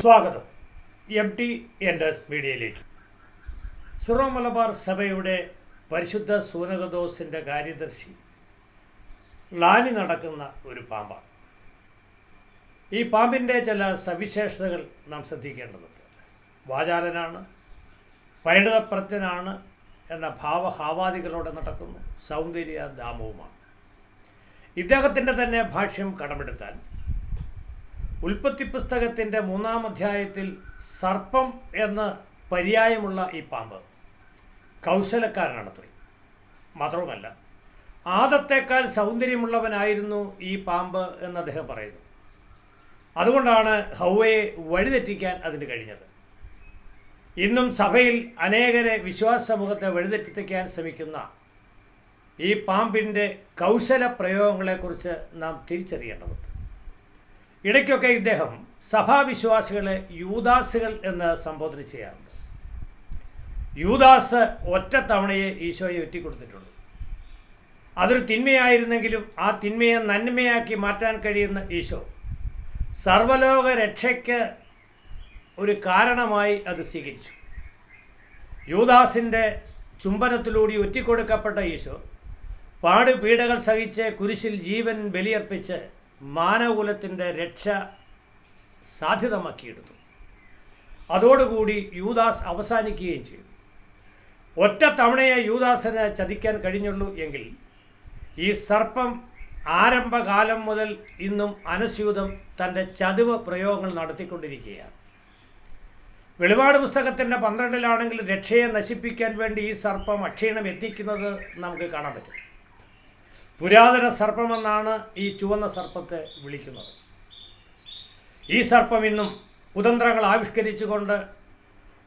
സ്വാഗതം MT enters മീഡിയയിലേക്ക്. Syro Malabar സഭയുടെ പരിശുദ്ധ സൂനകദോസിൻ്റെ കാര്യദർശി ലാനി നടക്കുന്ന ഒരു പാമ്പാണ്. ഈ പാമ്പിൻ്റെ ചില സവിശേഷതകൾ നാം ശ്രദ്ധിക്കേണ്ടതുണ്ട്. വാചാലനാണ്, പരിണിതപ്രജ്ഞനാണ് എന്ന ഭാവഹാവാദികളോടെ നടക്കുന്നു, സൗന്ദര്യധാമവുമാണ്. ഇദ്ദേഹത്തിൻ്റെ തന്നെ ഭാഷ്യം കടമെടുത്താൽ ഉൽപ്പത്തി പുസ്തകത്തിൻ്റെ 3-ാം അധ്യായത്തിൽ സർപ്പം എന്ന് പര്യായമുള്ള ഈ പാമ്പ് കൗശലക്കാരനാണത്രേ. മാത്രവുമല്ല, ആദത്തേക്കാൾ സൗന്ദര്യമുള്ളവനായിരുന്നു ഈ പാമ്പ് എന്ന് അദ്ദേഹം പറയുന്നു. അതുകൊണ്ടാണ് ഹൗവയെ വഴിതെറ്റിക്കാൻ അതിന് കഴിഞ്ഞത്. ഇന്നും സഭയിൽ അനേകരെ വിശ്വാസ സമൂഹത്തെ വഴിതെറ്റിക്കാൻ ശ്രമിക്കുന്ന ഈ പാമ്പിൻ്റെ കൗശല പ്രയോഗങ്ങളെക്കുറിച്ച് നാം തിരിച്ചറിയേണ്ടതുണ്ട്. ഇടയ്ക്കൊക്കെ ഇദ്ദേഹം സഭാവിശ്വാസികളെ യൂദാസുകൾ എന്ന് സംബോധന ചെയ്യാറുണ്ട്. യൂദാസ് ഒറ്റ തവണയെ ഈശോയെ ഒറ്റിക്കൊടുത്തിട്ടുള്ളൂ. അതൊരു തിന്മയായിരുന്നെങ്കിലും ആ തിന്മയെ നന്മയാക്കി മാറ്റാൻ കഴിയുന്ന ഈശോ സർവ്വലോക രക്ഷയ്ക്ക് ഒരു കാരണമായി അത് സ്വീകരിച്ചു. യൂദാസിൻ്റെ ചുംബനത്തിലൂടെ ഒറ്റിക്കൊടുക്കപ്പെട്ട ഈശോ പാടുപീഡകൾ സഹിച്ച് കുരിശിൽ ജീവൻ ബലിയർപ്പിച്ച് മാനവകുലത്തിൻ്റെ രക്ഷ സാധ്യതമാക്കിയെടുത്തു. അതോടുകൂടി യൂദാസ് അവസാനിക്കുകയും ചെയ്തു. ഒറ്റ തവണയെ യൂദാസിനെ ചതിക്കാൻ കഴിഞ്ഞുള്ളൂ എങ്കിൽ ഈ സർപ്പം ആരംഭകാലം മുതൽ ഇന്നും അനസ്യൂതം തൻ്റെ ചതിവ് പ്രയോഗങ്ങൾ നടത്തിക്കൊണ്ടിരിക്കുകയാണ്. വെളിപാട് പുസ്തകത്തിൻ്റെ 12-ലാണെങ്കിൽ രക്ഷയെ നശിപ്പിക്കാൻ വേണ്ടി ഈ സർപ്പം അക്ഷീണം എത്തിക്കുന്നത് നമുക്ക് കാണാൻ പറ്റും. പുരാതന സർപ്പമെന്നാണ് ഈ ചുവന്ന സർപ്പത്തെ വിളിക്കുന്നത്. ഈ സർപ്പം ഇന്നും കുതന്ത്രങ്ങൾ ആവിഷ്കരിച്ചുകൊണ്ട്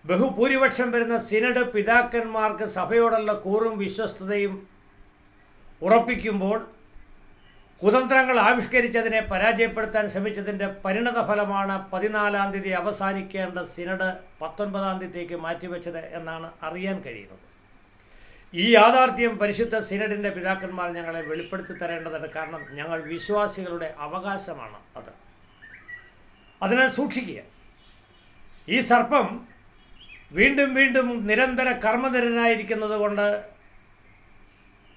ബഹുഭൂരിപക്ഷം വരുന്ന സിനഡ് പിതാക്കന്മാർക്ക് സഭയോടുള്ള കൂറും വിശ്വസ്തതയും ഉറപ്പിക്കുമ്പോൾ കുതന്ത്രങ്ങൾ ആവിഷ്കരിച്ചതിനെ പരാജയപ്പെടുത്താൻ ശ്രമിച്ചതിൻ്റെ പരിണത ഫലമാണ് 14-ാം തീയതി അവസാനിക്കേണ്ട സിനഡ് 19-ാം തീയതിക്ക് മാറ്റിവെച്ചത് എന്നാണ് അറിയാൻ കഴിയുന്നത്. ഈ യാഥാർത്ഥ്യം പരിശുദ്ധ സിനഡിൻ്റെ പിതാക്കന്മാർ ഞങ്ങളെ വെളിപ്പെടുത്തി തരേണ്ടതുണ്ട്. കാരണം ഞങ്ങൾ വിശ്വാസികളുടെ അവകാശമാണ് അത്. അതിനാൽ സൂക്ഷിക്കുക. ഈ സർപ്പം വീണ്ടും വീണ്ടും നിരന്തര കർമ്മനിരനായിരിക്കുന്നത് കൊണ്ട്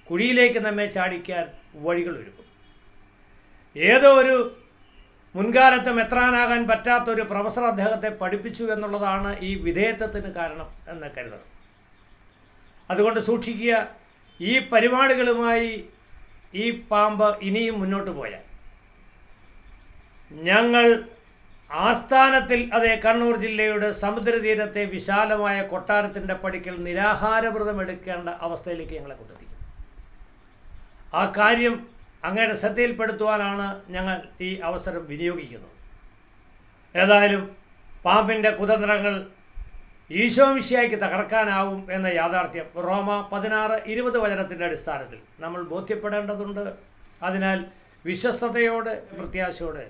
കുഴിയിലേക്ക് നമ്മെ ചാടിക്കാൻ വഴികളൊരുക്കും. ഏതോ ഒരു മുൻകാലത്ത് മെത്രാനാകാൻ പറ്റാത്തൊരു പ്രൊഫസർ അദ്ദേഹത്തെ പഠിപ്പിച്ചു എന്നുള്ളതാണ് ഈ വിധേയത്വത്തിന് കാരണം എന്ന് കരുതണം. അതുകൊണ്ട് സൂക്ഷിക്കുക. ഈ പരിപാടികളുമായി ഈ പാമ്പ് ഇനിയും മുന്നോട്ട് പോയാൽ ഞങ്ങൾ ആസ്ഥാനത്തിൽ അതേ കണ്ണൂർ ജില്ലയുടെ സമുദ്രതീരത്തെ വിശാലമായ കൊട്ടാരത്തിൻ്റെ പടിക്കൽ നിരാഹാരവ്രതം എടുക്കേണ്ട അവസ്ഥയിലേക്ക് ഞങ്ങളെ കൊണ്ടെത്തിക്കും. ആ കാര്യം അങ്ങയുടെ ശ്രദ്ധയിൽപ്പെടുത്തുവാനാണ് ഞങ്ങൾ ഈ അവസരം വിനിയോഗിക്കുന്നത്. ഏതായാലും പാമ്പിൻ്റെ കുതന്ത്രങ്ങൾ ഈശോമിശിഹായ്ക്ക് തകർക്കാനാവും എന്ന യാഥാർത്ഥ്യം റോമ 16:20 വചനത്തിൻ്റെ അടിസ്ഥാനത്തിൽ നമ്മൾ ബോധ്യപ്പെടേണ്ടതുണ്ട്. അതിനാൽ വിശ്വസ്തയോടെ പ്രത്യാശയോടെ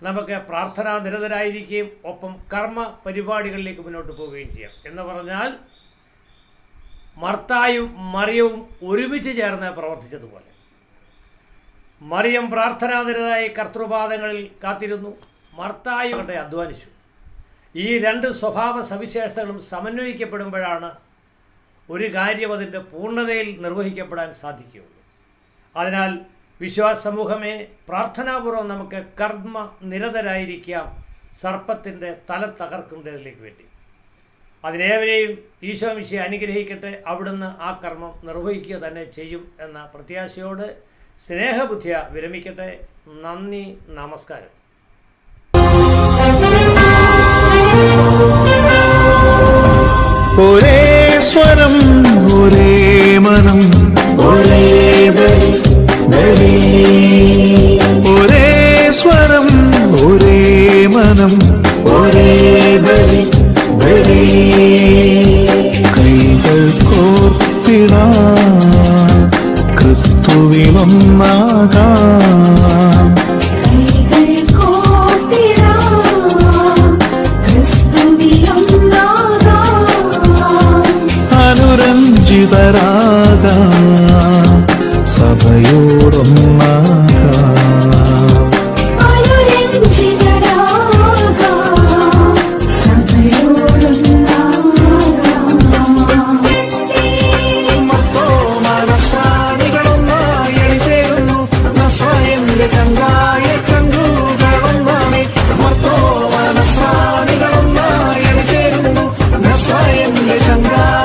നമുക്ക് പ്രാർത്ഥനാ നിരതരായിരിക്കുകയും ഒപ്പം കർമ്മ പരിപാടികളിലേക്ക് മുന്നോട്ട് പോവുകയും ചെയ്യാം. എന്ന് പറഞ്ഞാൽ മർത്തായും മറിയവും ഒരുമിച്ച് ചേർന്ന് പ്രവർത്തിച്ചതുപോലെ മറിയം പ്രാർത്ഥനാനിരതരായി കർത്തൃപാദങ്ങളിൽ കാത്തിരുന്നു, മർത്തായും അധ്വാനിച്ചു. ഈ രണ്ട് സ്വഭാവ സവിശേഷതകളും സമന്വയിക്കപ്പെടുമ്പോഴാണ് ഒരു കാര്യം അതിൻ്റെ പൂർണ്ണതയിൽ നിർവഹിക്കപ്പെടാൻ സാധിക്കുകയുള്ളൂ. അതിനാൽ വിശ്വാസ സമൂഹമേ, പ്രാർത്ഥനാപൂർവ്വം നമുക്ക് കർമ്മ നിരതരായിരിക്കാം സർപ്പത്തിൻ്റെ തല തകർക്കുന്നതിലേക്ക് വേണ്ടി. അതിനേവരെയും ഈശോമിശിഹ അനുഗ്രഹിക്കട്ടെ. അവിടുന്ന് ആ കർമ്മം നിർവഹിക്കുക തന്നെ ചെയ്യും എന്ന പ്രത്യാശയോട് സ്നേഹബുദ്ധിയ വിരമിക്കട്ടെ. നന്ദി, നമസ്കാരം. ഒരേ സ്വരം, ഒരേ മനം, ഒരേ ബലി, ഒരേ സ്വരം, ഒരേ മനം, ഒരേ ബലി. കൈകൾ കോർത്തിടാം, ക്രിസ്തുവിലൊന്നാകാം. അനുരഞ്ജിതരാകാം, സഭയോടൊന്നാകാം. എന്റെ ചങ്ക